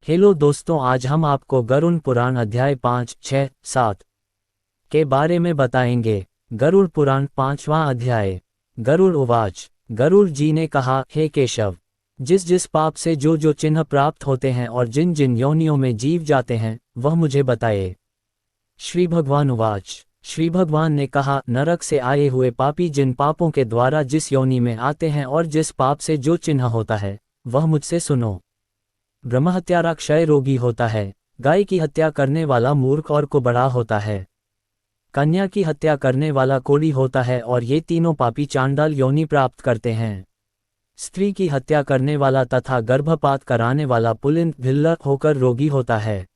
Hello दोस्तों, आज हम आपको गरुड़ पुराण अध्याय 5, 6, 7 के बारे में बताएंगे। गरुड़ पुराण 5वां अध्याय। गरुड़ उवाच। गरुड़ जी ने कहा, हे केशव, जिस जिस पाप से जो जो चिन्ह प्राप्त होते हैं और जिन जिन योनियों में जीव जाते हैं वह मुझे बताए। श्री भगवान उवाच। श्री भगवान ने कहा, नरक से आए हुए पापी जिन पापों के द्वारा जिस योनि में आते हैं और जिस पाप से जो चिन्ह होता है वह मुझसे सुनो। ब्रह्महत्यारा क्षय रोगी होता है, गाय की हत्या करने वाला मूर्ख और कुबड़ा होता है, कन्या की हत्या करने वाला कोढ़ी होता है और ये तीनों पापी चांडाल योनि प्राप्त करते हैं। स्त्री की हत्या करने वाला तथा गर्भपात कराने वाला पुलिंद भिल्लक होकर रोगी होता है।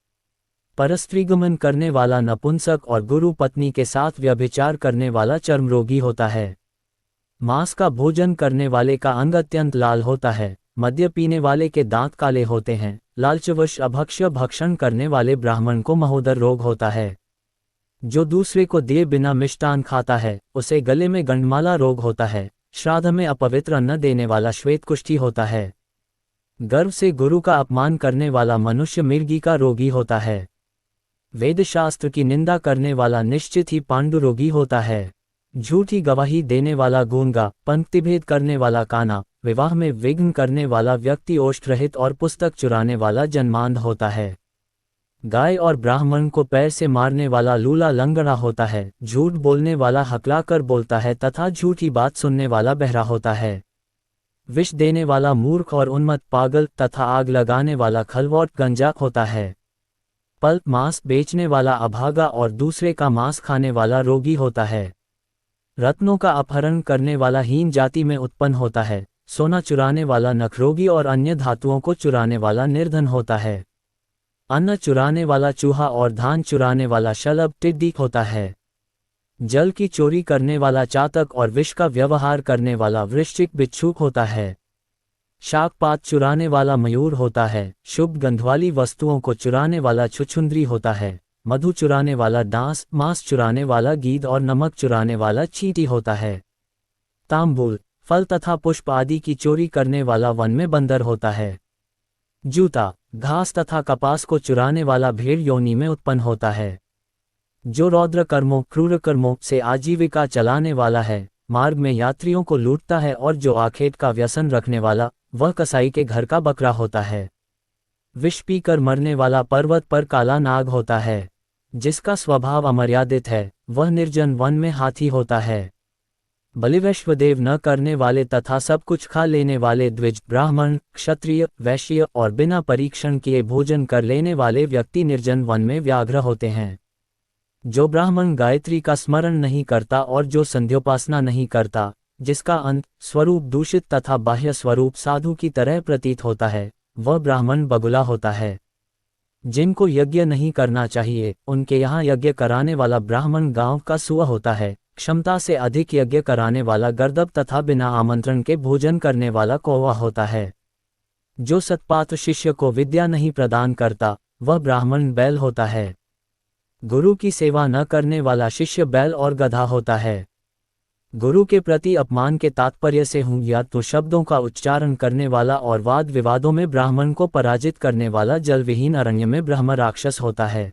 परस्त्रीगमन करने वाला नपुंसक और गुरु पत्नी के साथ व्यभिचार करने वाला चर्म रोगी होता है। मांस का भोजन करने वाले का अंग अत्यंत लाल होता है। मद्य पीने वाले के दांत काले होते हैं। लालचवश अभक्ष्य भक्षण करने वाले ब्राह्मण को महोदर रोग होता है। जो दूसरे को दिए बिना मिष्टान खाता है उसे गले में गंडमाला रोग होता है। श्राद्ध में अपवित्र अन्न देने वाला श्वेत कुष्ठी होता है। गर्व से गुरु का अपमान करने वाला मनुष्य मिर्गी का रोगी होता है। वेदशास्त्र की निंदा करने वाला निश्चित ही पांडु रोगी होता है। झूठी गवाही देने वाला गूंगा, पंक्तिभेद करने वाला काना, विवाह में विघ्न करने वाला व्यक्ति ओष्ठ रहित और पुस्तक चुराने वाला जन्मांध होता है। गाय और ब्राह्मण को पैर से मारने वाला लूला लंगड़ा होता है। झूठ बोलने वाला हकलाकर बोलता है तथा झूठी बात सुनने वाला बहरा होता है। विष देने वाला मूर्ख और उन्मत्त पागल तथा आग लगाने वाला खलवौट गंजाक होता है। पल्प मांस बेचने वाला अभागा और दूसरे का मांस खाने वाला रोगी होता है। रत्नों का अपहरण करने वाला हीन जाति में उत्पन्न होता है। सोना चुराने वाला नखरोगी और अन्य धातुओं को चुराने वाला निर्धन होता है। अन्न चुराने वाला चूहा और धान चुराने वाला शलभ टिड्डी होता है। जल की चोरी करने वाला चातक और विष का व्यवहार करने वाला वृश्चिक बिच्छू होता है। शाकपात चुराने वाला मयूर होता है। शुभ गंध वाली वस्तुओं को चुराने वाला छुछुंदरी होता है। मधु चुराने वाला डांस, मांस चुराने वाला गीद और नमक चुराने वाला चींटी होता है। तांबूल, फल तथा पुष्प आदि की चोरी करने वाला वन में बंदर होता है। जूता, घास तथा कपास को चुराने वाला भेड़ योनि में उत्पन्न होता है। जो रौद्र कर्मों क्रूर कर्मों से आजीविका चलाने वाला है, मार्ग में यात्रियों को लूटता है और जो आखेट का व्यसन रखने वाला वह कसाई के घर का बकरा होता है। विष पीकर मरने वाला पर्वत पर काला नाग होता है। जिसका स्वभाव अमर्यादित है वह निर्जन वन में हाथी होता है। बलिवैश्वदेव न करने वाले तथा सब कुछ खा लेने वाले द्विज, ब्राह्मण, क्षत्रिय, वैश्य और बिना परीक्षण किए भोजन कर लेने वाले व्यक्ति निर्जन वन में व्याघ्र होते हैं। जो ब्राह्मण गायत्री का स्मरण नहीं करता और जो संध्योपासना नहीं करता, जिसका अंत स्वरूप दूषित तथा बाह्य स्वरूप साधु की तरह प्रतीत होता है, वह ब्राह्मण बगुला होता है। जिनको यज्ञ नहीं करना चाहिए उनके यहाँ यज्ञ कराने वाला ब्राह्मण गांव का सुआ होता है। क्षमता से अधिक यज्ञ कराने वाला गर्दभ तथा बिना आमंत्रण के भोजन करने वाला कौवा होता है। जो सत्पात्र शिष्य को विद्या नहीं प्रदान करता वह ब्राह्मण बैल होता है। गुरु की सेवा न करने वाला शिष्य बैल और गधा होता है। गुरु के प्रति अपमान के तात्पर्य से हूँ या तो शब्दों का उच्चारण करने वाला और वाद विवादों में ब्राह्मण को पराजित करने वाला जल विहीन अरण्य में ब्रह्म राक्षस होता है।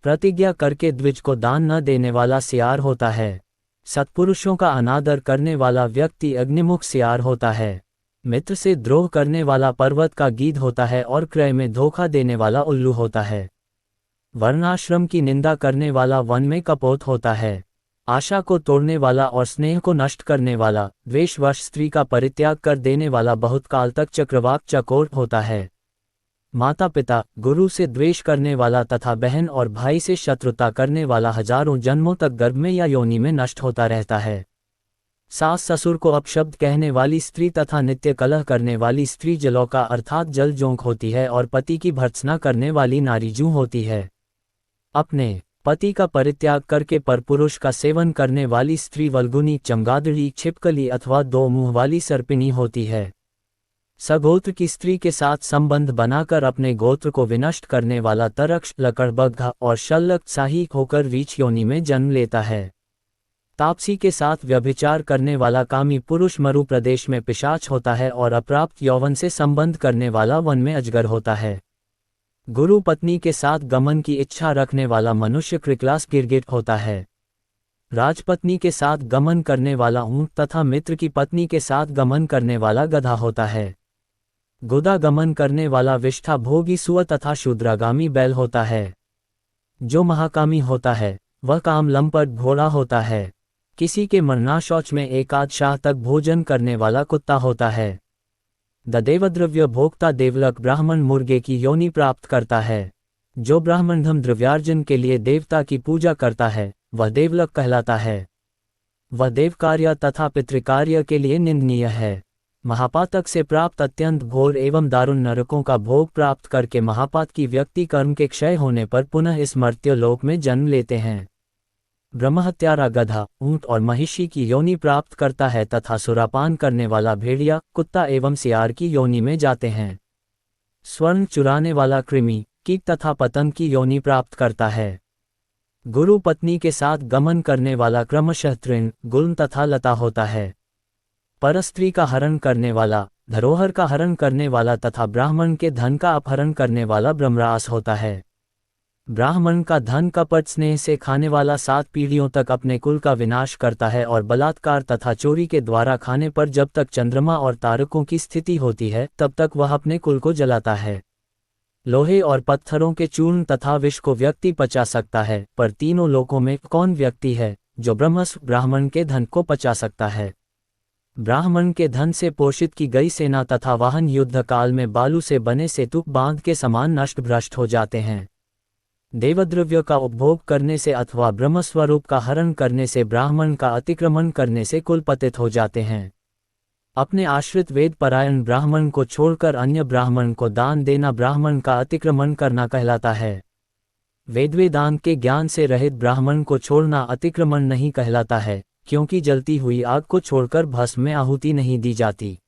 प्रतिज्ञा करके द्विज को दान न देने वाला सियार होता है। सत्पुरुषों का अनादर करने वाला व्यक्ति अग्निमुख सियार होता है। मित्र से द्रोह करने वाला पर्वत का गीध होता है और क्रय में धोखा देने वाला उल्लू होता है। वर्णाश्रम की निंदा करने वाला वन में कपोत होता है। आशा को तोड़ने वाला और स्नेह को नष्ट करने वाला, द्वेषवश स्त्री का परित्याग कर देने वाला बहुत काल तक चक्रवाक चकोर होता है। माता पिता, गुरु से द्वेष करने वाला तथा बहन और भाई से शत्रुता करने वाला हजारों जन्मों तक गर्भ में या योनि में नष्ट होता रहता है। सास ससुर को अपशब्द कहने वाली स्त्री तथा नित्य कलह करने वाली स्त्री जलौका अर्थात जल जोंक होती है और पति की भर्त्सना करने वाली नारी जूं होती है। अपने पति का परित्याग करके परपुरुष का सेवन करने वाली स्त्री वल्गुनी, चमगादड़ी, छिपकली अथवा दो मुंह वाली सर्पिणी होती है। सगोत्र की स्त्री के साथ संबंध बनाकर अपने गोत्र को विनष्ट करने वाला तरक्ष, लकड़बग्घा और शल्लक साहिक होकर रीछ योनि में जन्म लेता है। तापसी के साथ व्यभिचार करने वाला कामी पुरुष मरु प्रदेश में पिशाच होता है और अप्राप्त यौवन से संबंध करने वाला वन में अजगर होता है। गुरु पत्नी के साथ गमन की इच्छा रखने वाला मनुष्य क्रिकलास गिरगिट होता है। राजपत्नी के साथ गमन करने वाला ऊंट तथा मित्र की पत्नी के साथ गमन करने वाला गधा होता है। गुदा गमन करने वाला विष्ठा भोगी सुअर तथा शूद्रागामी बैल होता है। जो महाकामी होता है वह काम लंपट घोड़ा होता है। किसी के मरना शौच में एकाध शाह तक भोजन करने वाला कुत्ता होता है। द देवद्रव्य भोक्ता देवलक ब्राह्मण मुर्गे की योनि प्राप्त करता है। जो ब्राह्मणधम द्रव्यार्जन के लिए देवता की पूजा करता है वह देवलक कहलाता है। वह देवकार्य तथा पितृकार्य के लिए निंदनीय है। महापातक से प्राप्त अत्यंत घोर एवं दारुण नरकों का भोग प्राप्त करके महापात की व्यक्ति कर्म के क्षय होने पर पुनः इस मर्त्य लोक में जन्म लेते हैं। ब्रह्महत्यारा गधा, ऊंट और महिषी की योनि प्राप्त करता है तथा सुरापान करने वाला भेड़िया, कुत्ता एवं सियार की योनि में जाते हैं। स्वर्ण चुराने वाला कृमि, कीट तथा पतंग की योनि प्राप्त करता है। गुरु पत्नी के साथ गमन करने वाला क्रमशः तृण, गुल्म तथा लता होता है। परस्त्री का हरण करने वाला, धरोहर का हरण करने वाला तथा ब्राह्मण के धन का अपहरण करने वाला ब्रह्मरास होता है। ब्राह्मण का धन कपट स्नेह से खाने वाला 7 पीढ़ियों तक अपने कुल का विनाश करता है और बलात्कार तथा चोरी के द्वारा खाने पर जब तक चंद्रमा और तारकों की स्थिति होती है तब तक वह अपने कुल को जलाता है। लोहे और पत्थरों के चूर्ण तथा विष को व्यक्ति पचा सकता है, पर तीनों लोकों में कौन व्यक्ति है जो ब्राह्मण के धन को पचा सकता है। ब्राह्मण के धन से पोषित की गई सेना तथा वाहन युद्ध काल में बालू से बने सेतु बांध के समान नष्ट भ्रष्ट हो जाते हैं। देवद्रव्य का उपभोग करने से अथवा ब्रह्मस्वरूप का हरण करने से ब्राह्मण का अतिक्रमण करने से कुल पतित हो जाते हैं। अपने आश्रित वेद परायण ब्राह्मण को छोड़कर अन्य ब्राह्मण को दान देना ब्राह्मण का अतिक्रमण करना कहलाता है। वेदांत के ज्ञान से रहित ब्राह्मण को छोड़ना अतिक्रमण नहीं कहलाता है, क्योंकि जलती हुई आग को छोड़कर भस्म में आहुति नहीं दी जाती।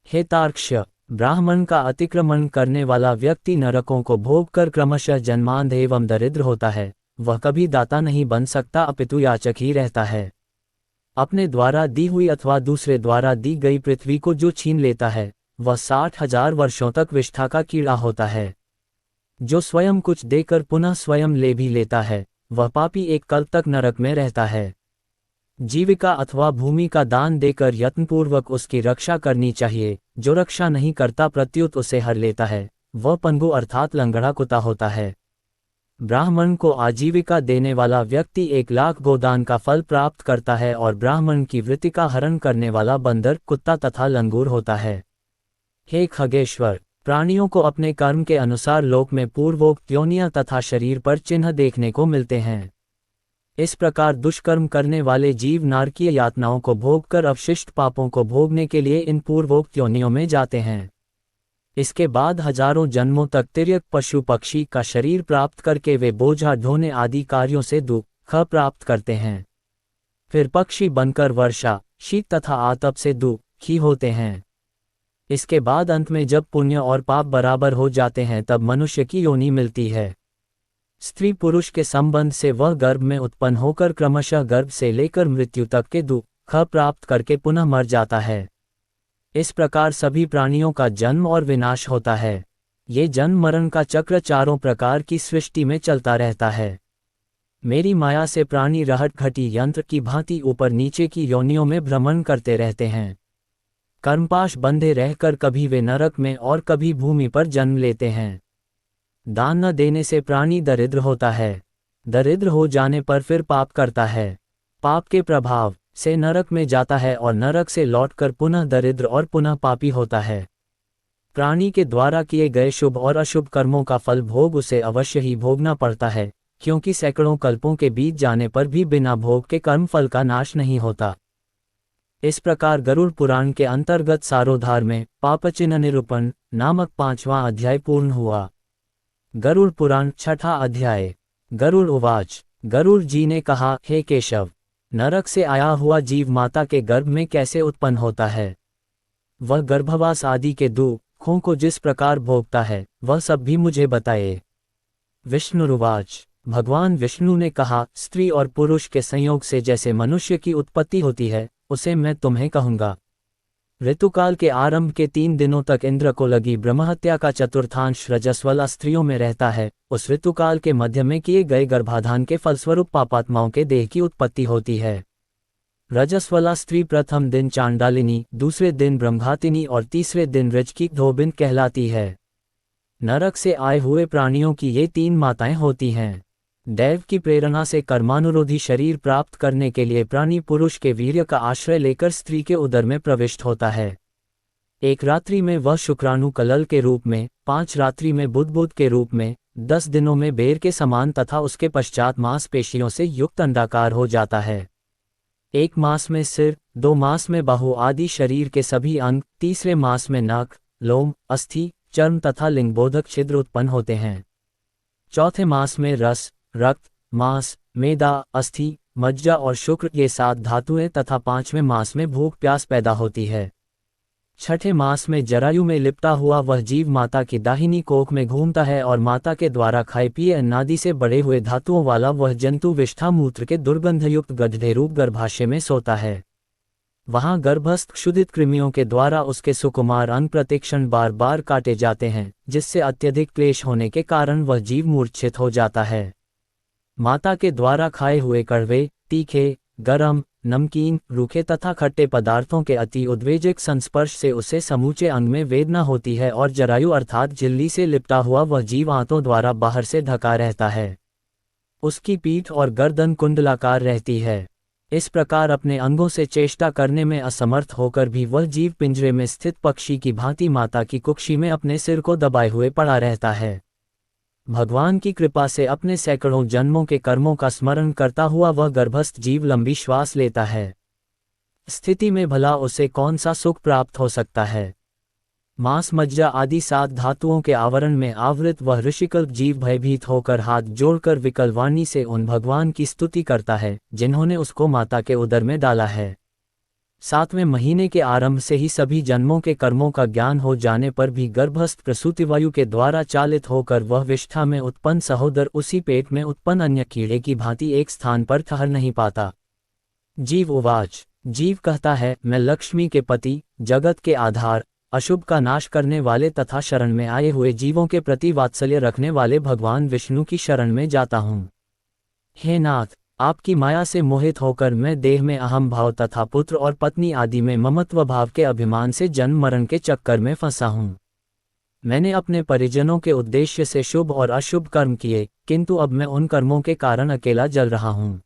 हे तार्क्ष्य, ब्राह्मण का अतिक्रमण करने वाला व्यक्ति नरकों को भोग कर क्रमशः जन्मांध एवं दरिद्र होता है। वह कभी दाता नहीं बन सकता, अपितु याचक ही रहता है। अपने द्वारा दी हुई अथवा दूसरे द्वारा दी गई पृथ्वी को जो छीन लेता है वह 60,000 वर्षों तक विष्ठा का कीड़ा होता है। जो स्वयं कुछ देकर पुनः स्वयं ले भी लेता है वह पापी एक कल्प तक नरक में रहता है। जीविका अथवा भूमि का दान देकर यत्नपूर्वक उसकी रक्षा करनी चाहिए। जो रक्षा नहीं करता प्रत्युत उसे हर लेता है वह पंगु अर्थात लंगड़ा कुत्ता होता है। ब्राह्मण को आजीविका देने वाला व्यक्ति 1,00,000 गोदान का फल प्राप्त करता है और ब्राह्मण की वृत्ति का हरण करने वाला बंदर, कुत्ता तथा लंगूर होता है। हे खगेश्वर, प्राणियों को अपने कर्म के अनुसार लोक में पूर्वोक्त योनियां तथा शरीर पर चिन्ह देखने को मिलते हैं। इस प्रकार दुष्कर्म करने वाले जीव नारकीय यातनाओं को भोग कर अवशिष्ट पापों को भोगने के लिए इन पूर्वोक्त योनियों में जाते हैं। इसके बाद हजारों जन्मों तक तिर्यक पशु पक्षी का शरीर प्राप्त करके वे बोझा ढोने आदि कार्यों से दुख प्राप्त करते हैं। फिर पक्षी बनकर वर्षा, शीत तथा आतप से दुखी होते हैं। इसके बाद अंत में जब पुण्य और पाप बराबर हो जाते हैं तब मनुष्य की योनि मिलती है। स्त्री पुरुष के संबंध से वह गर्भ में उत्पन्न होकर क्रमशः गर्भ से लेकर मृत्यु तक के दुख प्राप्त करके पुनः मर जाता है। इस प्रकार सभी प्राणियों का जन्म और विनाश होता है। ये जन्म मरण का चक्र चारों प्रकार की सृष्टि में चलता रहता है। मेरी माया से प्राणी रहट घटी यंत्र की भांति ऊपर नीचे की योनियों में भ्रमण करते रहते हैं। कर्मपाश बंधे रहकर कभी वे नरक में और कभी भूमि पर जन्म लेते हैं। दान न देने से प्राणी दरिद्र होता है। दरिद्र हो जाने पर फिर पाप करता है। पाप के प्रभाव से नरक में जाता है और नरक से लौटकर पुनः दरिद्र और पुनः पापी होता है। प्राणी के द्वारा किए गए शुभ और अशुभ कर्मों का फल भोग उसे अवश्य ही भोगना पड़ता है, क्योंकि सैकड़ों कल्पों के बीत जाने पर भी बिना भोग के कर्म फल का नाश नहीं होता। इस प्रकार गरुड़ पुराण के अंतर्गत सारोद्धार में पापचिन्ह निरूपण नामक 5वां अध्याय पूर्ण हुआ। गरुड़ पुराण 6ठा अध्याय। गरुड़ उवाच, गरुड़ जी ने कहा, हे केशव, नरक से आया हुआ जीव माता के गर्भ में कैसे उत्पन्न होता है? वह गर्भवास आदि के दुखों को जिस प्रकार भोगता है वह सब भी मुझे बताए। विष्णुरुवाच, भगवान विष्णु ने कहा, स्त्री और पुरुष के संयोग से जैसे मनुष्य की उत्पत्ति होती है उसे मैं तुम्हें कहूँगा। ऋतुकाल के आरंभ के 3 दिनों तक इंद्र को लगी ब्रह्महत्या का चतुर्थांश रजस्वला स्त्रियों में रहता है। उस ऋतुकाल के मध्य में किए गए गर्भाधान के फलस्वरूप पापात्माओं के देह की उत्पत्ति होती है। रजस्वला स्त्री प्रथम दिन चांडालिनी, दूसरे दिन ब्रह्मघातिनी और तीसरे दिन ऋचकी धोबिन कहलाती है। नरक से आए हुए प्राणियों की ये 3 माताएं होती हैं। दैव की प्रेरणा से कर्मानुरोधी शरीर प्राप्त करने के लिए प्राणी पुरुष के वीर्य का आश्रय लेकर स्त्री के उदर में प्रविष्ट होता है। एक रात्रि में वह शुक्राणु कलल के रूप में, 5 रात्रि में बुद्बुद के रूप में, 10 दिनों में बेर के समान तथा उसके पश्चात मांसपेशियों से युक्त अंडाकार हो जाता है। 1 मास में सिर, 2 मास में बाहु आदि शरीर के सभी अंग, तीसरे मास में नाक, लोम, अस्थि, चर्म तथा लिंगबोधक छिद्र उत्पन्न होते हैं। चौथे मास में रस, रक्त, मांस, मेदा, अस्थि, मज्जा और शुक्र ये 7 धातुएं तथा 5वें मास में भूख प्यास पैदा होती है। छठे मास में जरायु में लिपटा हुआ वह जीव माता की दाहिनी कोख में घूमता है और माता के द्वारा खाए पिए अन्नादि से बड़े हुए धातुओं वाला वह जंतु विष्ठा मूत्र के दुर्गंधयुक्त गड्ढे रूप गर्भाशय में सोता है। वहां गर्भस्थ क्षुधित कृमियों के द्वारा उसके सुकुमार अंग प्रतिक्षण बार बार काटे जाते हैं, जिससे अत्यधिक क्लेश होने के कारण वह जीव मूर्छित हो जाता है। माता के द्वारा खाए हुए कड़वे, तीखे, गरम, नमकीन, रूखे तथा खट्टे पदार्थों के अति उद्वेजक संस्पर्श से उसे समूचे अंग में वेदना होती है और जरायु अर्थात झिल्ली से लिपटा हुआ वह जीव आंतों द्वारा बाहर से ढका रहता है। उसकी पीठ और गर्दन कुंडलाकार रहती है। इस प्रकार अपने अंगों से चेष्टा करने में असमर्थ होकर भी वह जीव पिंजरे में स्थित पक्षी की भांति माता की कुक्षी में अपने सिर को दबाए हुए पड़ा रहता है। भगवान की कृपा से अपने सैकड़ों जन्मों के कर्मों का स्मरण करता हुआ वह गर्भस्थ जीव लंबी श्वास लेता है। स्थिति में भला उसे कौन सा सुख प्राप्त हो सकता है। मांस, मज्जा आदि 7 धातुओं के आवरण में आवृत वह ऋषिकल्प जीव भयभीत होकर हाथ जोड़कर विकल वाणी से उन भगवान की स्तुति करता है जिन्होंने उसको माता के उदर में डाला है। 7वें महीने के आरंभ से ही सभी जन्मों के कर्मों का ज्ञान हो जाने पर भी गर्भस्थ प्रसूतिवायु के द्वारा चालित होकर वह विष्ठा में उत्पन्न सहोदर उसी पेट में उत्पन्न अन्य कीड़े की भांति एक स्थान पर ठहर नहीं पाता। जीव उवाच, जीव कहता है, मैं लक्ष्मी के पति, जगत के आधार, अशुभ का नाश करने वाले तथा शरण में आए हुए जीवों के प्रति वात्सल्य रखने वाले भगवान विष्णु की शरण में जाता हूँ। हे नाथ, आपकी माया से मोहित होकर मैं देह में अहम भाव तथा पुत्र और पत्नी आदि में ममत्व भाव के अभिमान से जन्म मरण के चक्कर में फंसा हूँ। मैंने अपने परिजनों के उद्देश्य से शुभ और अशुभ कर्म किए, किंतु अब मैं उन कर्मों के कारण अकेला जल रहा हूँ।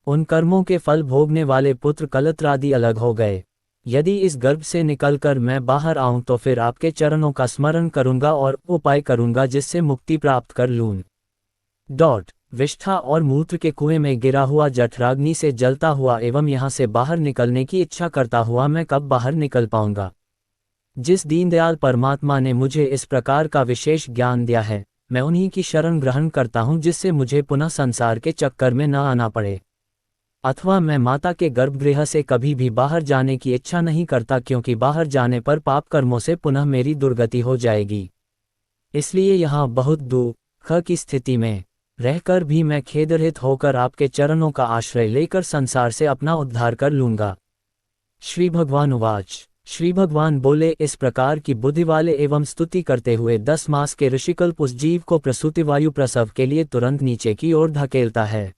उन कर्मों के फल भोगने वाले पुत्र कलत्रादि अलग हो गए। यदि इस गर्भ से निकलकर मैं बाहर आऊं तो फिर आपके चरणों का स्मरण करूंगा और उपाय करूंगा जिससे मुक्ति प्राप्त कर लूं। विष्ठा और मूत्र के कुएं में गिरा हुआ जठराग्नि से जलता हुआ एवं यहाँ से बाहर निकलने की इच्छा करता हुआ मैं कब बाहर निकल पाऊंगा। जिस दीनदयाल परमात्मा ने मुझे इस प्रकार का विशेष ज्ञान दिया है, मैं उन्हीं की शरण ग्रहण करता हूँ जिससे मुझे पुनः संसार के चक्कर में न आना पड़े। अथवा मैं माता के गर्भगृह से कभी भी बाहर जाने की इच्छा नहीं करता, क्योंकि बाहर जाने पर पाप कर्मों से पुनः मेरी दुर्गति हो जाएगी। इसलिए यहाँ बहुत दुख की स्थिति में रहकर भी मैं खेदरहित होकर आपके चरणों का आश्रय लेकर संसार से अपना उद्धार कर लूंगा। श्री भगवान उवाच, श्री भगवान बोले, इस प्रकार की बुद्धि वाले एवं स्तुति करते हुए 10 मास के ऋषिकल्प उस जीव को प्रसूतिवायु प्रसव के लिए तुरंत नीचे की ओर धकेलता है।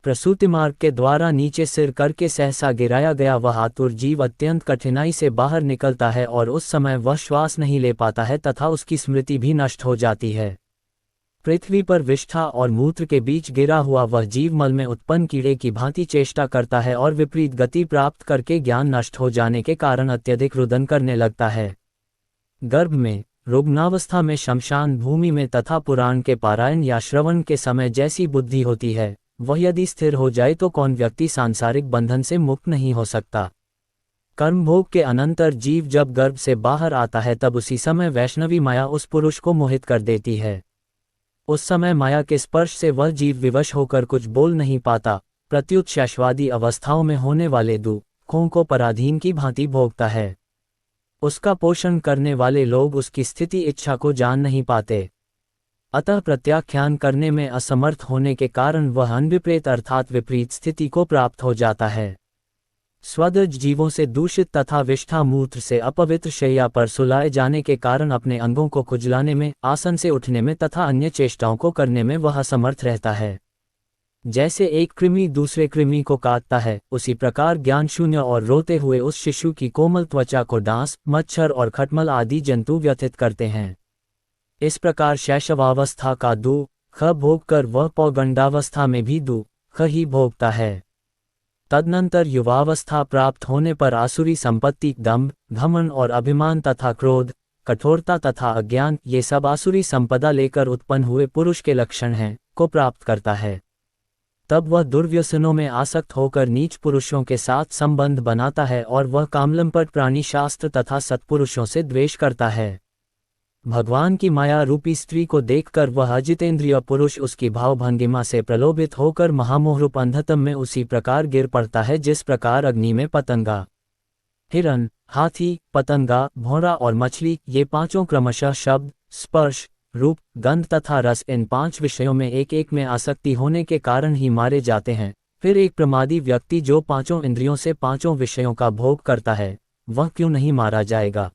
प्रसूति मार्ग के द्वारा नीचे सिर करके सहसा गिराया गया वह आतुर जीव अत्यंत कठिनाई से बाहर निकलता है और उस समय वह श्वास नहीं ले पाता है तथा उसकी स्मृति भी नष्ट हो जाती है। पृथ्वी पर विष्ठा और मूत्र के बीच गिरा हुआ वह जीव मल में उत्पन्न कीड़े की भांति चेष्टा करता है और विपरीत गति प्राप्त करके ज्ञान नष्ट हो जाने के कारण अत्यधिक रुदन करने लगता है। गर्भ में, रुग्णावस्था में, शमशान भूमि में तथा पुराण के पारायण या श्रवण के समय जैसी बुद्धि होती है, वह यदि स्थिर हो जाए तो कौन व्यक्ति सांसारिक बंधन से मुक्त नहीं हो सकता। कर्मभोग के अनंतर जीव जब गर्भ से बाहर आता है तब उसी समय वैष्णवी माया उस पुरुष को मोहित कर देती है। उस समय माया के स्पर्श से वह जीव विवश होकर कुछ बोल नहीं पाता, प्रत्युत शैशवादी अवस्थाओं में होने वाले दुखों को पराधीन की भांति भोगता है। उसका पोषण करने वाले लोग उसकी स्थिति इच्छा को जान नहीं पाते, अतः प्रत्याख्यान करने में असमर्थ होने के कारण वह अनविपरीत अर्थात विपरीत स्थिति को प्राप्त हो जाता है। स्वदज जीवों से दूषित तथा विष्ठा मूत्र से अपवित्र शैया पर सुलाए जाने के कारण अपने अंगों को खुजलाने में, आसन से उठने में तथा अन्य चेष्टाओं को करने में वह असमर्थ रहता है। जैसे एक कृमि दूसरे कृमि को काटता है, उसी प्रकार ज्ञान शून्य और रोते हुए उस शिशु की कोमल त्वचा को डांस, मच्छर और खटमल आदि जंतु व्यथित करते हैं। इस प्रकार शैशवावस्था का दुख भोग कर वह पौगंडावस्था में भी दुख ही भोगता है। तदनंतर युवावस्था प्राप्त होने पर आसुरी संपत्ति, दंभ, घमंड और अभिमान तथा क्रोध, कठोरता तथा अज्ञान, ये सब आसुरी संपदा लेकर उत्पन्न हुए पुरुष के लक्षण हैं, को प्राप्त करता है। तब वह दुर्व्यसनों में आसक्त होकर नीच पुरुषों के साथ संबंध बनाता है और वह कामलंपट प्राणी शास्त्र तथा सत्पुरुषों से द्वेष करता है। भगवान की माया रूपी स्त्री को देखकर वह अजितेंद्रिय पुरुष उसकी भावभंगिमा से प्रलोभित होकर महामोहरूप अंधतम में उसी प्रकार गिर पड़ता है जिस प्रकार अग्नि में पतंगा, हिरण, हाथी, पतंगा, भौरा और मछली, ये पांचों क्रमशः शब्द, स्पर्श, रूप, गंध तथा रस, इन 5 विषयों में एक एक में आसक्ति होने के कारण ही मारे जाते हैं। फिर एक प्रमादी व्यक्ति जो 5 इंद्रियों से 5 विषयों का भोग करता है, वह क्यों नहीं मारा जाएगा?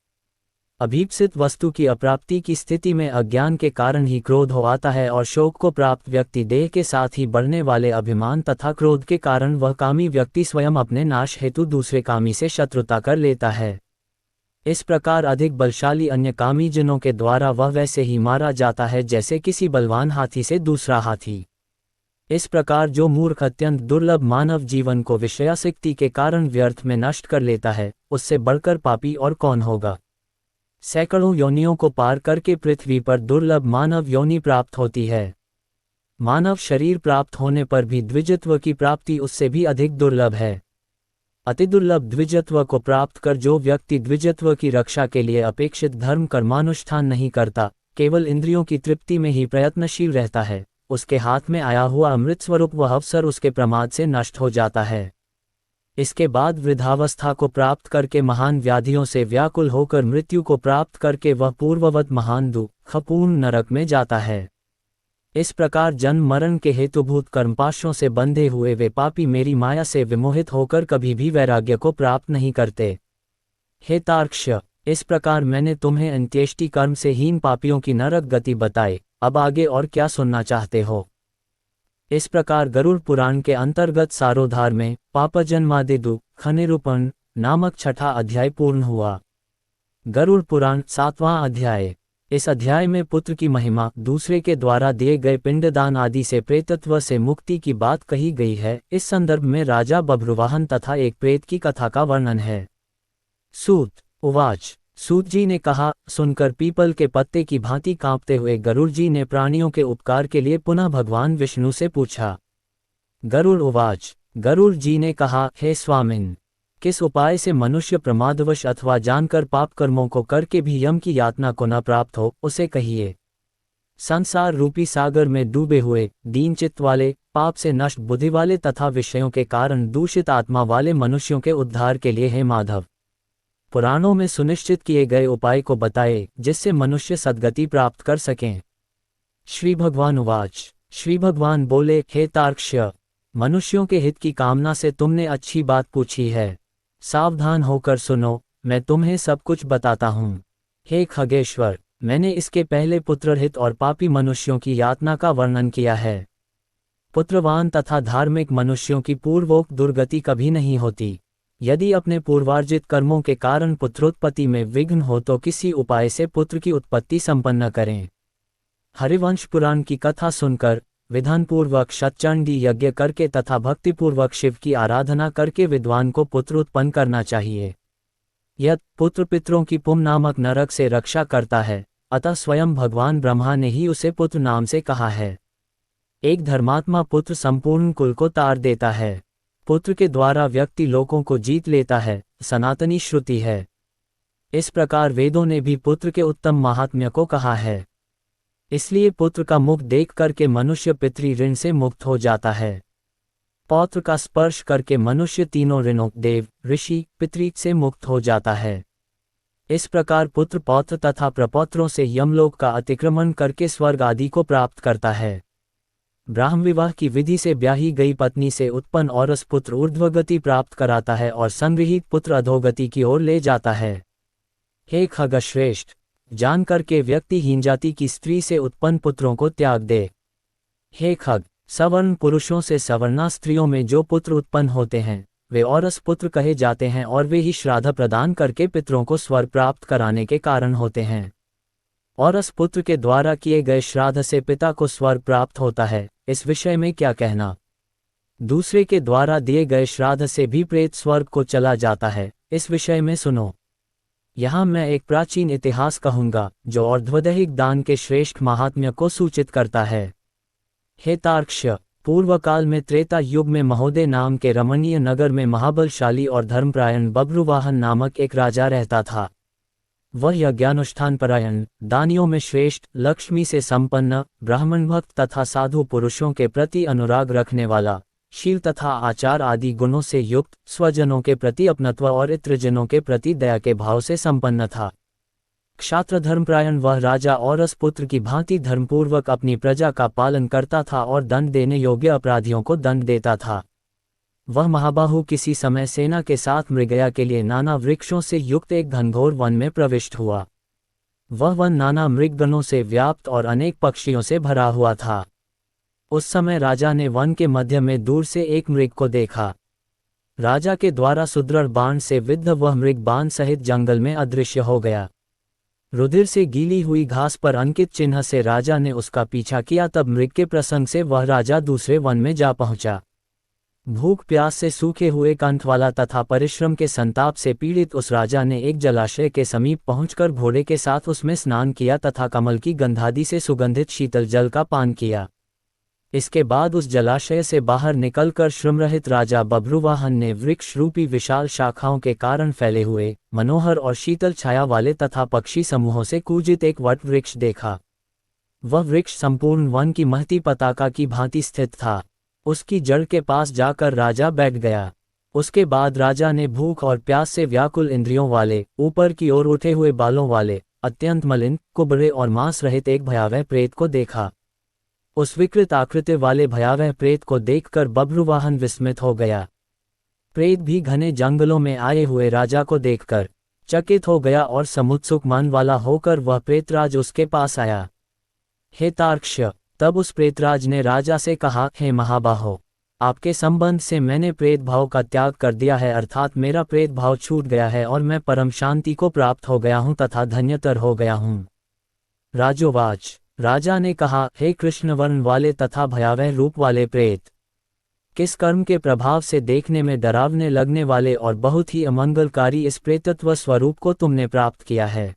अभीप्सित वस्तु की अप्राप्ति की स्थिति में अज्ञान के कारण ही क्रोध हो आता है और शोक को प्राप्त व्यक्ति देह के साथ ही बढ़ने वाले अभिमान तथा क्रोध के कारण वह कामी व्यक्ति स्वयं अपने नाश हेतु दूसरे कामी से शत्रुता कर लेता है। इस प्रकार अधिक बलशाली अन्य कामी जनों के द्वारा वह वैसे ही मारा जाता है जैसे किसी बलवान हाथी से दूसरा हाथी। इस प्रकार जो मूर्ख अत्यंत दुर्लभ मानव जीवन को विषयासक्ति के कारण व्यर्थ में नष्ट कर लेता है, उससे बढ़कर पापी और कौन होगा। सैकड़ों योनियों को पार करके पृथ्वी पर दुर्लभ मानव योनि प्राप्त होती है। मानव शरीर प्राप्त होने पर भी द्विजत्व की प्राप्ति उससे भी अधिक दुर्लभ है। अतिदुर्लभ द्विजत्व को प्राप्त कर जो व्यक्ति द्विजत्व की रक्षा के लिए अपेक्षित धर्म कर्मानुष्ठान नहीं करता, केवल इंद्रियों की तृप्ति में ही प्रयत्नशील रहता है, उसके हाथ में आया हुआ अमृत स्वरूप वह अवसर उसके प्रमाद से नष्ट हो जाता है। इसके बाद वृद्धावस्था को प्राप्त करके महान व्याधियों से व्याकुल होकर मृत्यु को प्राप्त करके वह पूर्ववत महान दुःखपूर्ण नरक में जाता है। इस प्रकार जन्म मरण के हेतुभूत कर्मपाशों से बंधे हुए वे पापी मेरी माया से विमोहित होकर कभी भी वैराग्य को प्राप्त नहीं करते। हे तार्क्ष्य, इस प्रकार मैंने तुम्हें अंत्येष्टि कर्म से हीन पापियों की नरक गति बताई, अब आगे और क्या सुनना चाहते हो? इस प्रकार गरुड़ पुराण के अंतर्गत सारोद्धार में पापजन्मादि दुःख निरूपण नामक 6ठा अध्याय पूर्ण हुआ। गरुड़ पुराण 7वां अध्याय। इस अध्याय में पुत्र की महिमा, दूसरे के द्वारा दिए गए पिंडदान आदि से प्रेतत्व से मुक्ति की बात कही गई है। इस संदर्भ में राजा बभ्रुवाहन तथा एक प्रेत की कथा का वर्णन है। सूत उवाच, सूत जी ने कहा, सुनकर पीपल के पत्ते की भांति कांपते हुए गरुड़ जी ने प्राणियों के उपकार के लिए पुनः भगवान विष्णु से पूछा। गरुड़ उवाच, गरुड़ जी ने कहा, हे स्वामिन, किस उपाय से मनुष्य प्रमादवश अथवा जानकर पाप कर्मों को करके भी यम की यातना को न प्राप्त हो, उसे कहिए। संसार रूपी सागर में डूबे हुए, दीन चित्त वाले, पाप से नष्ट बुद्धि वाले तथा विषयों के कारण दूषित आत्मा वाले मनुष्यों के उद्धार के लिए हे माधव, पुराणों में सुनिश्चित किए गए उपाय को बताए जिससे मनुष्य सद्गति प्राप्त कर सकें। श्री भगवान उवाच, श्री भगवान बोले, हे तार्क्ष्य, मनुष्यों के हित की कामना से तुमने अच्छी बात पूछी है। सावधान होकर सुनो, मैं तुम्हें सब कुछ बताता हूँ। हे खगेश्वर, मैंने इसके पहले पुत्रहित और पापी मनुष्यों की यातना का वर्णन किया है। पुत्रवान तथा धार्मिक मनुष्यों की पूर्वोक्त दुर्गति कभी नहीं होती। यदि अपने पूर्वार्जित कर्मों के कारण पुत्रोत्पत्ति में विघ्न हो तो किसी उपाय से पुत्र की उत्पत्ति संपन्न करें। हरिवंश पुराण की कथा सुनकर, विधानपूर्वक शतचंडी यज्ञ करके तथा भक्तिपूर्वक शिव की आराधना करके विद्वान को पुत्र उत्पन्न करना चाहिए। यह पुत्र पितरों की पुम नामक नरक से रक्षा करता है, अतः स्वयं भगवान ब्रह्मा ने ही उसे पुत्र नाम से कहा है। एक धर्मात्मा पुत्र संपूर्ण कुल को तार देता है। पुत्र के द्वारा व्यक्ति लोकों को जीत लेता है, सनातनी श्रुति है। इस प्रकार वेदों ने भी पुत्र के उत्तम महात्म्य को कहा है। इसलिए पुत्र का मुख देख करके मनुष्य पितृ ऋण से मुक्त हो जाता है। पौत्र का स्पर्श करके मनुष्य तीनों ऋणों, देव, ऋषि, पितृ से मुक्त हो जाता है। इस प्रकार पुत्र पौत्र तथा प्रपौत्रों से यमलोक का अतिक्रमण करके स्वर्ग आदि को प्राप्त करता है। ब्राह्मविवाह की विधि से ब्याही गई पत्नी से उत्पन्न औरस पुत्र ऊर्ध्वगति प्राप्त कराता है और संगृहीत पुत्र अधोगति की ओर ले जाता है। हे खगश्रेष्ठ, जानकर के व्यक्ति हीन जाति की स्त्री से उत्पन्न पुत्रों को त्याग दे। हे खग, सवर्ण पुरुषों से सवर्णा स्त्रियों में जो पुत्र उत्पन्न होते हैं वे औरस पुत्र कहे जाते हैं और वे ही श्राद्ध प्रदान करके पितरों को स्वर्ग प्राप्त कराने के कारण होते हैं। औरस पुत्र के द्वारा किए गए श्राद्ध से पिता को स्वर्ग प्राप्त होता है, इस विषय में क्या कहना। दूसरे के द्वारा दिए गए श्राद्ध से भी प्रेत स्वर्ग को चला जाता है, इस विषय में सुनो। यहाँ मैं एक प्राचीन इतिहास कहूँगा जो और्ध्वदैहिक दान के श्रेष्ठ महात्म्य को सूचित करता है। हे तार्क्ष, पूर्व काल में त्रेता युग में महोदय नाम के रमणीय नगर में महाबलशाली और धर्मपरायण बभ्रुवाहन नामक एक राजा रहता था। वह यज्ञानुष्ठान परायण, दानियों में श्रेष्ठ, लक्ष्मी से संपन्न, ब्राह्मण भक्त तथा साधु पुरुषों के प्रति अनुराग रखने वाला, शील तथा आचार आदि गुणों से युक्त, स्वजनों के प्रति अपनत्व और इत्रजनों के प्रति दया के भाव से संपन्न था। क्षात्र धर्मपरायण वह राजा औरस पुत्र की भांति धर्मपूर्वक अपनी प्रजा का पालन करता था और दंड देने योग्य अपराधियों को दंड देता था। वह महाबाहु किसी समय सेना के साथ मृगया के लिए नाना वृक्षों से युक्त एक घनघोर वन में प्रविष्ट हुआ। वह वन नाना मृगगणों से व्याप्त और अनेक पक्षियों से भरा हुआ था। उस समय राजा ने वन के मध्य में दूर से एक मृग को देखा। राजा के द्वारा सुदृढ़ बाण से विद्ध वह मृग बाण सहित जंगल में अदृश्य हो गया। रुधिर से गीली हुई घास पर अंकित चिन्ह से राजा ने उसका पीछा किया, तब मृग के प्रसंग से वह राजा दूसरे वन में जा पहुंचा। भूख प्यास से सूखे हुए कंठ वाला तथा परिश्रम के संताप से पीड़ित उस राजा ने एक जलाशय के समीप पहुंचकर घोड़े के साथ उसमें स्नान किया तथा कमल की गंधादि से सुगंधित शीतल जल का पान किया। इसके बाद उस जलाशय से बाहर निकलकर श्रमरहित राजा बभ्रुवाहन ने वृक्ष रूपी विशाल शाखाओं के कारण फैले हुए, मनोहर और शीतल छाया वाले तथा पक्षी समूहों से कूजित एक वट वृक्ष देखा। वह वृक्ष संपूर्ण वन की महती पताका की भांति स्थित था। उसकी जड़ के पास जाकर राजा बैठ गया। उसके बाद राजा ने भूख और प्यास से व्याकुल इंद्रियों वाले, ऊपर की ओर उठे हुए बालों वाले, अत्यंत मलिन, कुबड़े और मांस रहित एक भयावह प्रेत को देखा। उस विकृत आकृति वाले भयावह प्रेत को देखकर बभ्रुवाहन विस्मित हो गया। प्रेत भी घने जंगलों में आए हुए राजा को देखकर चकित हो गया और समुत्सुक मन वाला होकर वह प्रेतराज उसके पास आया। हे तार्क्ष, तब उस प्रेतराज ने राजा से कहा, हे महाबाहो, आपके संबंध से मैंने प्रेत भाव का त्याग कर दिया है, अर्थात मेरा प्रेत भाव छूट गया है और मैं परम शांति को प्राप्त हो गया हूँ तथा धन्यतर हो गया हूँ। राजोवाच, राजा ने कहा, हे कृष्णवर्ण वाले तथा भयावह रूप वाले प्रेत, किस कर्म के प्रभाव से देखने में डरावने लगने वाले और बहुत ही अमंगलकारी इस प्रेतत्व स्वरूप को तुमने प्राप्त किया है।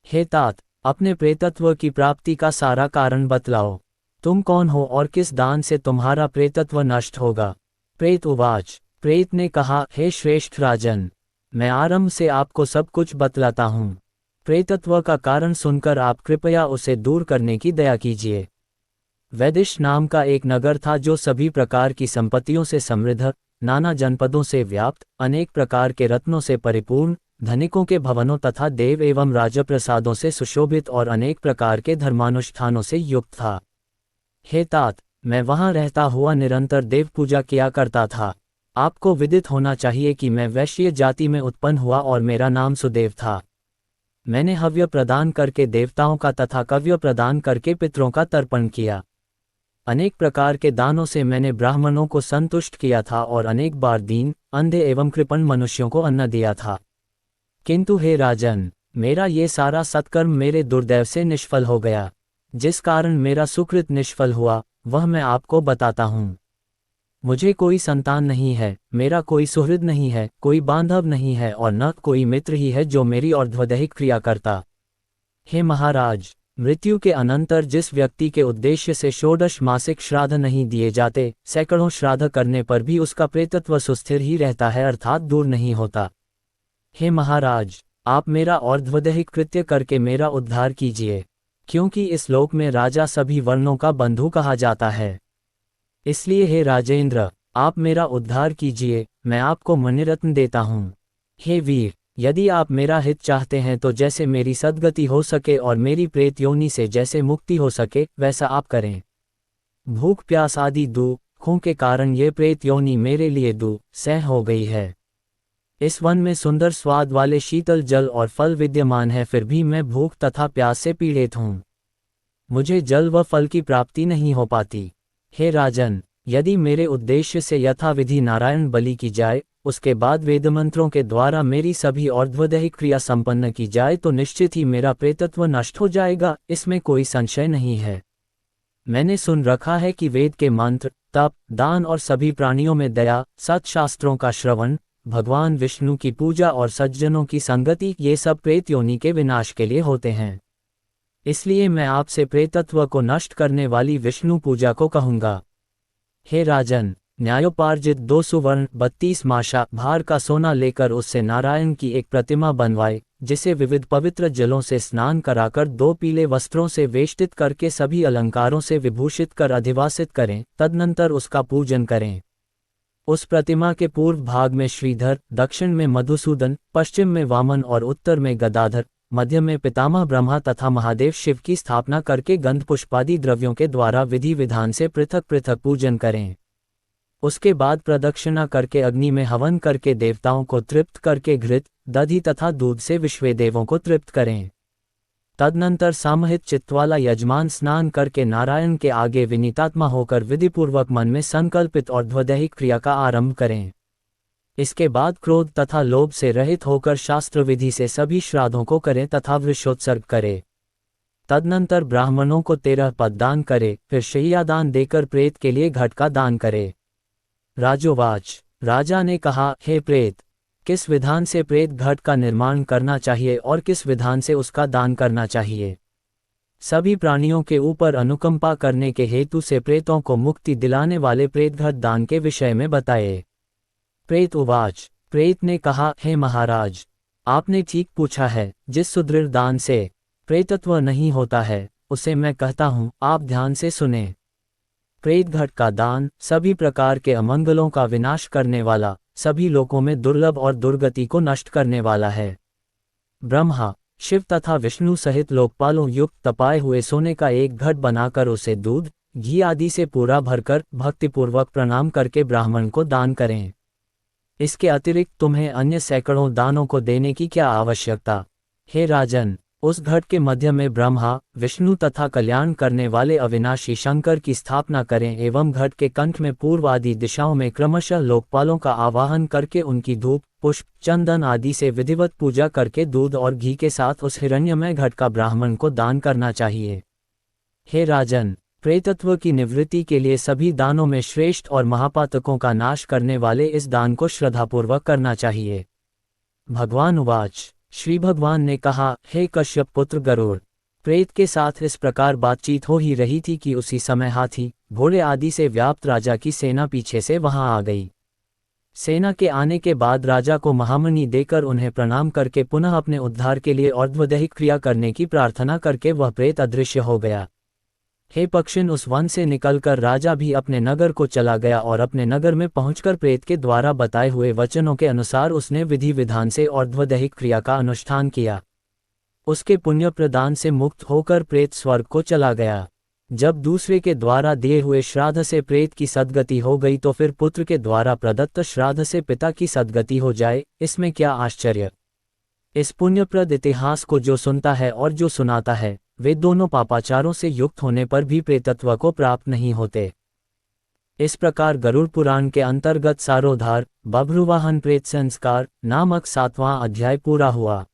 हे तात, अपने प्रेतत्व की प्राप्ति का सारा कारण बतलाओ। तुम कौन हो और किस दान से तुम्हारा प्रेतत्व नष्ट होगा। प्रेत उवाच, प्रेत ने कहा, हे श्रेष्ठ राजन, मैं आरंभ से आपको सब कुछ बतलाता हूँ। प्रेतत्व का कारण सुनकर आप कृपया उसे दूर करने की दया कीजिए। वैदिश नाम का एक नगर था जो सभी प्रकार की संपत्तियों से समृद्ध, नाना जनपदों से व्याप्त, अनेक प्रकार के रत्नों से परिपूर्ण, धनिकों के भवनों तथा देव एवं राजप्रसादों से सुशोभित और अनेक प्रकार के धर्मानुष्ठानों से युक्त था। हे तात, मैं वहां रहता हुआ निरंतर देव पूजा किया करता था। आपको विदित होना चाहिए कि मैं वैश्य जाति में उत्पन्न हुआ और मेरा नाम सुदेव था। मैंने हव्य प्रदान करके देवताओं का तथा कव्य प्रदान करके पितरों का तर्पण किया। अनेक प्रकार के दानों से मैंने ब्राह्मणों को संतुष्ट किया था और अनेक बार दीन, अंधे एवं कृपण मनुष्यों को अन्न दिया था। किंतु हे राजन, मेरा ये सारा सत्कर्म मेरे दुर्दैव से निष्फल हो गया। जिस कारण मेरा सुकृत निष्फल हुआ वह मैं आपको बताता हूँ। मुझे कोई संतान नहीं है, मेरा कोई सुहृद नहीं है, कोई बांधव नहीं है और न कोई मित्र ही है जो मेरी और्ध्वदैहिक क्रिया करता। हे महाराज, मृत्यु के अनंतर जिस व्यक्ति के उद्देश्य से षोडश मासिक श्राद्ध नहीं दिए जाते, सैकड़ों श्राद्ध करने पर भी उसका प्रेतत्व सुस्थिर ही रहता है, अर्थात दूर नहीं होता। हे महाराज, आप मेरा और्ध्वदैहिक कृत्य करके मेरा उद्धार कीजिए, क्योंकि इस लोक में राजा सभी वर्णों का बंधु कहा जाता है। इसलिए हे राजेंद्र, आप मेरा उद्धार कीजिए, मैं आपको मणिरत्न देता हूँ। हे वीर, यदि आप मेरा हित चाहते हैं तो जैसे मेरी सद्गति हो सके और मेरी प्रेत योनि से जैसे मुक्ति हो सके वैसा आप करें। भूख प्यास आदि दुखों के कारण ये प्रेत योनि मेरे लिए दुस्सह हो गई है। इस वन में सुंदर स्वाद वाले शीतल जल और फल विद्यमान है, फिर भी मैं भूख तथा प्यास से पीड़ित हूँ। मुझे जल व फल की प्राप्ति नहीं हो पाती। हे राजन, यदि मेरे उद्देश्य से यथाविधि नारायण बलि की जाए, उसके बाद वेदमंत्रों के द्वारा मेरी सभी और्ध्वदैहिक क्रिया संपन्न की जाए तो निश्चित ही मेरा प्रेतत्व नष्ट हो जाएगा, इसमें कोई संशय नहीं है। मैंने सुन रखा है कि वेद के मंत्र, तप, दान और सभी प्राणियों में दया, सत्शास्त्रों का श्रवण, भगवान विष्णु की पूजा और सज्जनों की संगति, ये सब प्रेत योनि के विनाश के लिए होते हैं। इसलिए मैं आपसे प्रेतत्व को नष्ट करने वाली विष्णु पूजा को कहूँगा। हे राजन, न्यायोपार्जित 2 सुवर्ण 32 माशा भार का सोना लेकर उससे नारायण की एक प्रतिमा बनवाए, जिसे विविध पवित्र जलों से स्नान कराकर 2 पीले वस्त्रों से वेष्टित करके सभी अलंकारों से विभूषित कर अधिवासित करें, तदनंतर उसका पूजन करें। उस प्रतिमा के पूर्व भाग में श्रीधर, दक्षिण में मधुसूदन, पश्चिम में वामन और उत्तर में गदाधर, मध्य में पितामह ब्रह्मा तथा महादेव शिव की स्थापना करके गंध पुष्पादि द्रव्यों के द्वारा विधि विधान से पृथक पृथक पूजन करें। उसके बाद प्रदक्षिणा करके अग्नि में हवन करके देवताओं को तृप्त करके घृत, दधि तथा दूध से विश्वेदेवों को तृप्त करें। तदनंतर सामहित चित्तवाला यजमान स्नान करके नारायण के आगे विनीतात्मा होकर विधिपूर्वक मन में संकल्पित और्ध्वदैहिक क्रिया का आरंभ करें। इसके बाद क्रोध तथा लोभ से रहित होकर शास्त्र विधि से सभी श्राद्धों को करें तथा वृषोत्सर्ग करें। तदनंतर ब्राह्मणों को 13 पद दान करे, फिर शय्यादान देकर प्रेत के लिए घट का दान करे। राजोवाच, राजा ने कहा, हे प्रेत, किस विधान से प्रेत घट का निर्माण करना चाहिए और किस विधान से उसका दान करना चाहिए? सभी प्राणियों के ऊपर अनुकंपा करने के हेतु से प्रेतों को मुक्ति दिलाने वाले प्रेत घट दान के विषय में बताए। प्रेत उवाच, प्रेत ने कहा, हे महाराज, आपने ठीक पूछा है। जिस सुदृढ़ दान से प्रेतत्व नहीं होता है, उसे मैं कहता हूँ, आप ध्यान से सुने। प्रेत घट का दान सभी प्रकार के अमंगलों का विनाश करने वाला, सभी लोकों में दुर्लभ और दुर्गति को नष्ट करने वाला है। ब्रह्मा, शिव तथा विष्णु सहित लोकपालों युक्त तपाए हुए सोने का एक घट बनाकर उसे दूध, घी आदि से पूरा भरकर भक्तिपूर्वक प्रणाम करके ब्राह्मण को दान करें। इसके अतिरिक्त तुम्हें अन्य सैकड़ों दानों को देने की क्या आवश्यकता? हे राजन, उस घट के मध्य में ब्रह्मा, विष्णु तथा कल्याण करने वाले अविनाशी शंकर की स्थापना करें एवं घट के कंठ में पूर्व आदि दिशाओं में क्रमशः लोकपालों का आवाहन करके उनकी धूप, पुष्प, चंदन आदि से विधिवत पूजा करके दूध और घी के साथ उस हिरण्यमय घट का ब्राह्मण को दान करना चाहिए। हे राजन, प्रेतत्व की निवृत्ति के लिए सभी दानों में श्रेष्ठ और महापातकों का नाश करने वाले इस दान को श्रद्धापूर्वक करना चाहिए। भगवान उवाच, श्री भगवान ने कहा, हे कश्यप पुत्र गरुड़, प्रेत के साथ इस प्रकार बातचीत हो ही रही थी कि उसी समय हाथी, घोड़े आदि से व्याप्त राजा की सेना पीछे से वहां आ गई। सेना के आने के बाद राजा को महामणि देकर उन्हें प्रणाम करके पुनः अपने उद्धार के लिए और्ध्वदैहिक क्रिया करने की प्रार्थना करके वह प्रेत अदृश्य हो गया। हे पक्षिन, उस वन से निकलकर राजा भी अपने नगर को चला गया और अपने नगर में पहुंचकर प्रेत के द्वारा बताए हुए वचनों के अनुसार उसने विधि विधान से और्ध्वदैहिक क्रिया का अनुष्ठान किया। उसके पुण्य प्रदान से मुक्त होकर प्रेत स्वर्ग को चला गया। जब दूसरे के द्वारा दिए हुए श्राद्ध से प्रेत की सद्गति हो गई तो फिर पुत्र के द्वारा प्रदत्त श्राद्ध से पिता की सद्गति हो जाए, इसमें क्या आश्चर्य? इस पुण्यप्रद इतिहास को जो सुनता है और जो सुनाता है, वे दोनों पापाचारों से युक्त होने पर भी प्रेतत्व को प्राप्त नहीं होते। इस प्रकार गरुड़ पुराण के अंतर्गत सारोद्धार, बभ्रुवाहन प्रेत संस्कार नामक 7वां अध्याय पूरा हुआ।